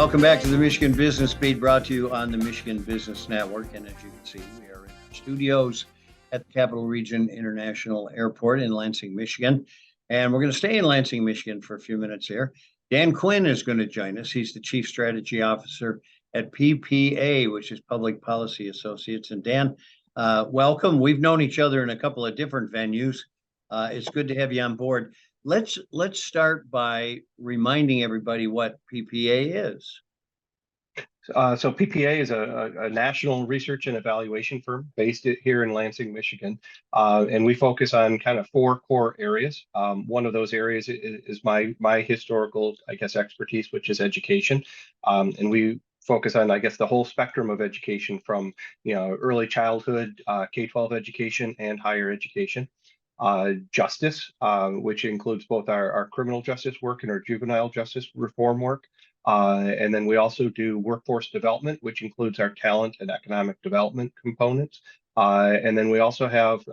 Welcome back to the Michigan Business Beat, brought to you on the Michigan Business Network. And as you can see, we are in our studios at the Capital Region International Airport in Lansing, Michigan. And we're going to stay in Lansing, Michigan for a few minutes here. Dan Quinn is going to join us. He's the Chief Strategy Officer at PPA, which is Public Policy Associates. And Dan, welcome. We've known each other in a couple of different venues. It's good to have you on board. Let's start by reminding everybody what PPA is. So PPA is a national research and evaluation firm based here in Lansing, Michigan. And we focus on kind of four core areas. One of those areas is my historical, expertise, which is education. And we focus on, the whole spectrum of education from, early childhood, K-12 education and higher education. Justice, which includes both our criminal justice work and our juvenile justice reform work. And then we also do workforce development, which includes our talent and economic development components. And then we also have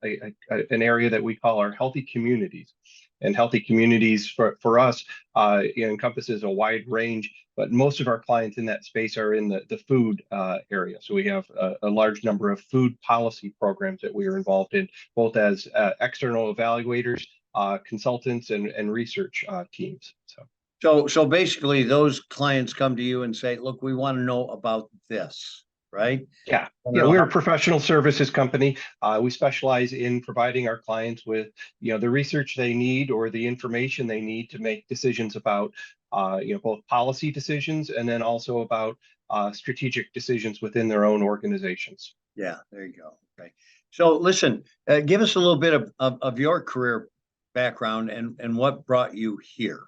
an area that we call our healthy communities. And healthy communities for us encompasses a wide range, but most of our clients in that space are in the food area. So we have a large number of food policy programs that we are involved in, both as external evaluators, consultants, and research teams. So basically, those clients come to you and say, "Look, we want to know about this." Right? Yeah, we're a professional services company. We specialize in providing our clients with, the research they need or the information they need to make decisions about, both policy decisions and then also about strategic decisions within their own organizations. Yeah, there you go. Okay. So listen, give us a little bit of your career background and what brought you here.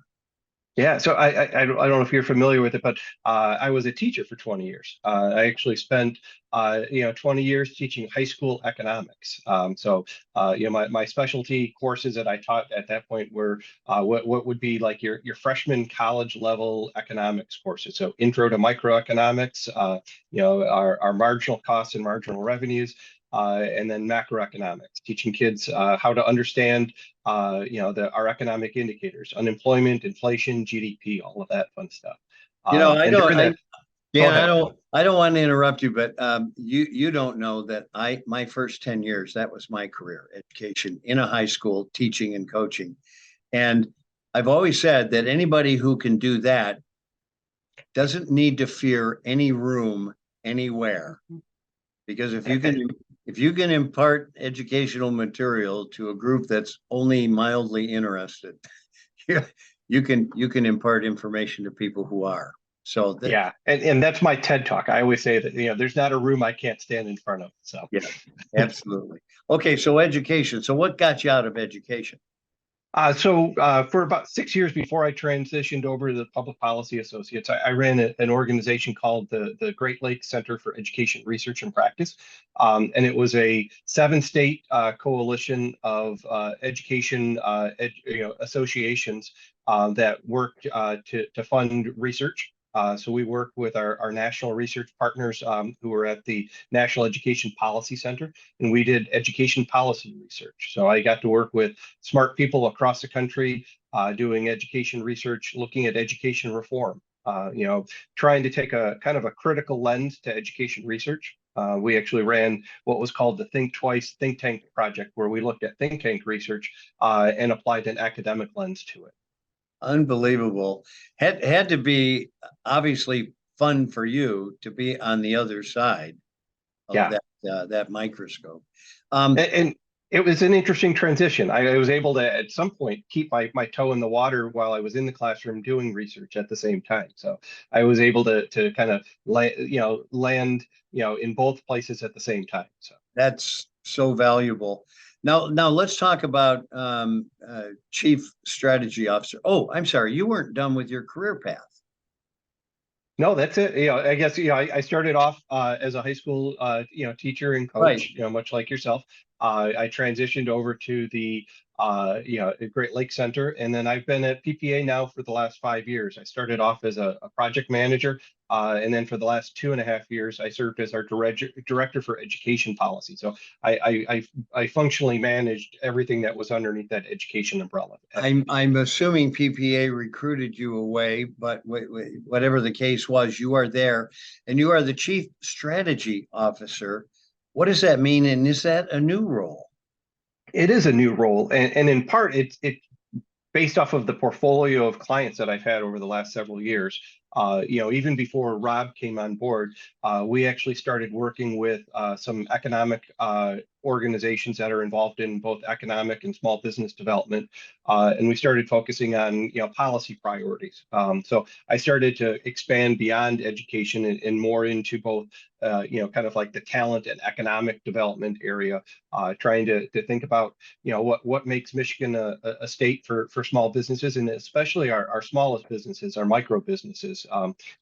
Yeah, so I don't know if you're familiar with it, but I was a teacher for 20 years. I actually spent 20 years teaching high school economics. My specialty courses that I taught at that point were what would be like your freshman college level economics courses. So intro to microeconomics, our marginal costs and marginal revenues. And then macroeconomics, teaching kids how to understand, our economic indicators, unemployment, inflation, GDP, all of that fun stuff. I don't want to interrupt you, but you don't know that my first 10 years, that was my career, education in a high school, teaching and coaching. And I've always said that anybody who can do that doesn't need to fear any room anywhere. Because if you can impart educational material to a group that's only mildly interested, you can impart information to people who are. So and that's my TED talk. I always say that there's not a room I can't stand in front of. So yeah, absolutely. Okay, so education. So what got you out of education? For about 6 years before I transitioned over to the Public Policy Associates, I ran an organization called the Great Lakes Center for Education Research and Practice. And it was a 7-state coalition of education associations that worked to fund research. So we work with our national research partners who are at the National Education Policy Center, and we did education policy research. So I got to work with smart people across the country doing education research, looking at education reform, trying to take a kind of a critical lens to education research. We actually ran what was called the Think Twice Think Tank project, where we looked at think tank research and applied an academic lens to it. Unbelievable. Had to be obviously fun for you to be on the other side of that microscope. And it was an interesting transition. I was able to, at some point, keep my toe in the water while I was in the classroom doing research at the same time. So I was able to kind of land in both places at the same time. So that's so valuable. Now let's talk about Chief Strategy Officer. Oh, I'm sorry, you weren't done with your career path. No, that's it. I guess I started off as a high school teacher and coach, right. Much like yourself. I transitioned over to the Great Lakes Center, and then I've been at PPA now for the last 5 years. I started off as a project manager, and then for the last 2.5 years, I served as our director for education policy. So I functionally managed everything that was underneath that education umbrella. I'm assuming PPA recruited you away, but whatever the case was, you are there, and you are the Chief Strategy Officer. What does that mean, and is that a new role? It is a new role, and in part, it's based off of the portfolio of clients that I've had over the last several years. Even before Rob came on board, we actually started working with some economic organizations that are involved in both economic and small business development, and we started focusing on policy priorities. So I started to expand beyond education and more into both kind of like the talent and economic development area, trying to think about what makes Michigan a state for small businesses, and especially our smallest businesses, our micro businesses.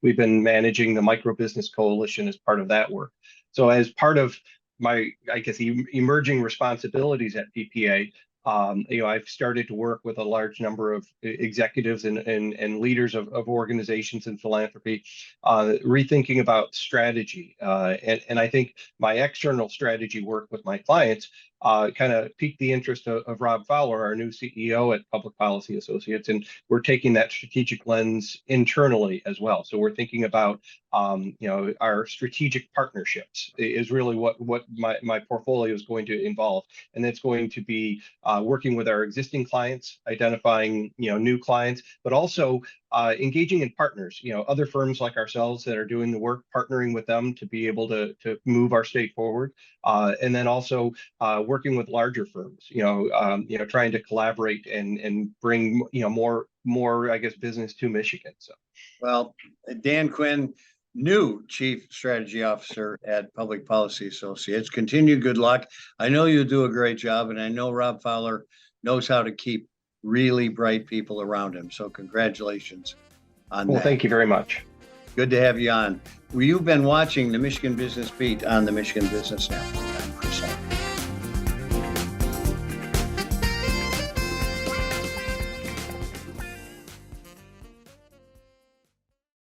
We've been managing the Micro Business Coalition as part of that work. So as part of my, I guess, emerging responsibilities at PPA, I've started to work with a large number of executives and leaders of organizations and philanthropy, rethinking about strategy. And I think my external strategy work with my clients kind of piqued the interest of Rob Fowler, our new CEO at Public Policy Associates, and we're taking that strategic lens internally as well. So we're thinking about our strategic partnerships is really what my portfolio is going to involve, and it's going to be working with our existing clients, identifying new clients, but also engaging in partners, other firms like ourselves that are doing the work, partnering with them to be able to move our state forward, and then also working with larger firms, trying to collaborate and bring more I guess business to Michigan. So, well, Dan Quinn, new Chief Strategy Officer at Public Policy Associates. Continued good luck. I know you do a great job, and I know Rob Fowler knows how to keep really bright people around him. So congratulations on that. Well, thank you very much. Good to have you on. Well, you've been watching the Michigan Business Beat on the Michigan Business Network.